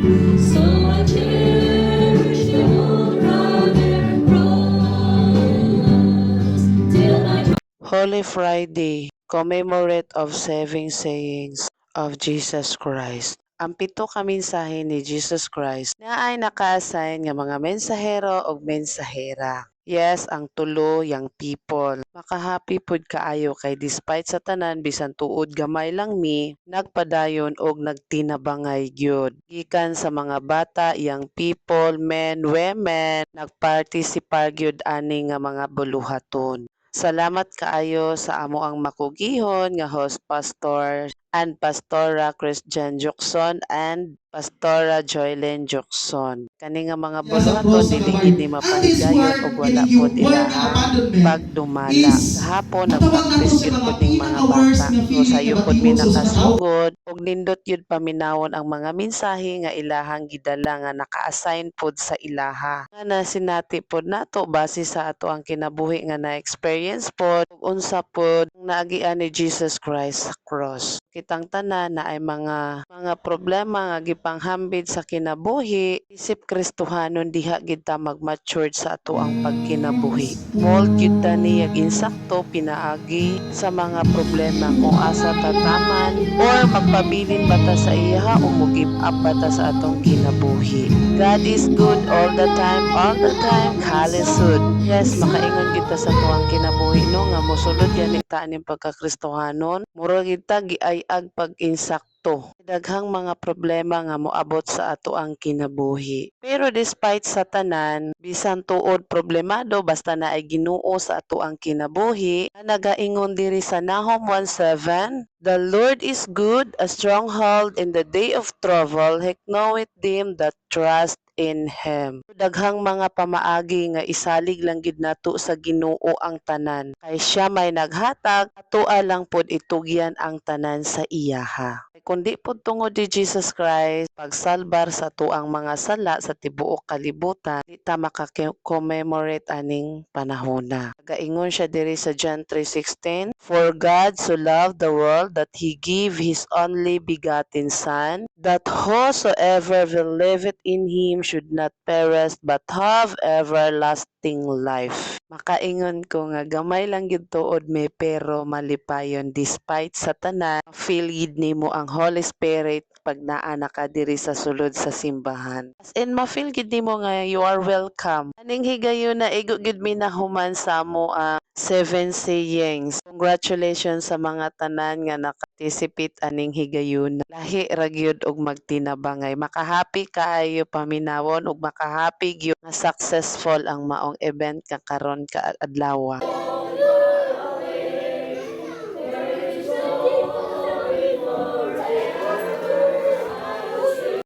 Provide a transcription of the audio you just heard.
So I cherish the rather cross till I Holy Friday, commemorate of saving sayings of Jesus Christ. Ang pito ka mensahe ni Jesus Christ na ay naka-assign nga mga mensahero o mensahera. Yes, ang tulo, yang people. Makahappy pud kaayo kay despite sa tanan bisan tuod gamay lang mi, nagpadayon og nagtinabangay gyud. Gikan sa mga bata, yang people, men, women, nagpartisipar gyud ani nga mga buluhaton. Salamat kaayo sa amo ang makugihon nga host pastor and Pastora Christian Jokson and Pastora Joylen Jokson. Kani nga mga Sa buluhaton cross sa dili kabayo. gid ni And this mapahigayon og word in wala Hebrew, pod word nga ilahang abandonment pagdumala. is Gahapon matawag nato nagpractice sa gyud mga pud ning mga pinaka-worst bata. nga So feeling sayo nga pod mi matibok sa usa ka tawo. nakasugod og nindot gyud paminawon ang mga mensahe nga ilahang gidala nga naka-assign pod sa ilaha. Nga na sinati pod nato base sa ato ang kinabuhi nga na-experience pod ug unsa pod naagian ni Jesus Christ sa cross. Kitang tanan na ay mga problema nga gipanghambid sa kinabuhi isip Kristohanon diha gid ta mag-matured sa ato ang pagkinabuhi. Mold gyud ta niya insakto pinaagi sa mga problema kung asa tataman or magpabilin ba ta sa iya o mo give up ba ta sa atong kinabuhi. God is good all the time, kalisud. Yes, makaingon kita sa tuwang kinabuhi no nga mosulod gani ta aning pagkakristohanon. Mura gid ta giay-ag pag-insakto. Daghang mga problema nga moabot sa ato ang kinabuhi. Pero despite sa tanan, bisan tuod problemado basta na ay Ginoo sa ato ang kinabuhi, nagaingon diri sa Nahum 1:7, The Lord is good, a stronghold in the day of trouble, he knoweth them that trust in Him. Daghang mga pamaagi nga isalig lang gid nato sa Ginoo ang tanan. Kay siya may naghatag, atoa lang pod itugyan ang tanan sa iyaha. Kundi pod tungod ni Jesus Christ, pagsalbar sa tuang mga sala sa tibuok kalibutan, di ta maka-commemorate aning panahona. Gaingon siya diri sa John 3:16, For God so loved the world that He gave His only begotten Son, that whosoever believeth in Him should not perish but have everlasting life. Makaingon ko nga gamay lang gyud tuod may pero malipayon despite sa tanan, feel gid nimo ang Holy Spirit pag naa na ka diri sa sulod sa simbahan. As in ma-feel gid nimo nga you are welcome. Aning higayon na igo gid mi nahuman sa mo ang seven sayings. Congratulations sa mga tanan nga nakatisipit aning higayon. Lahi ra gyud og magtinabangay. Makahappy kaayo paminawon ug makahappy gyud nga successful ang maong event ka karon ka adlaw.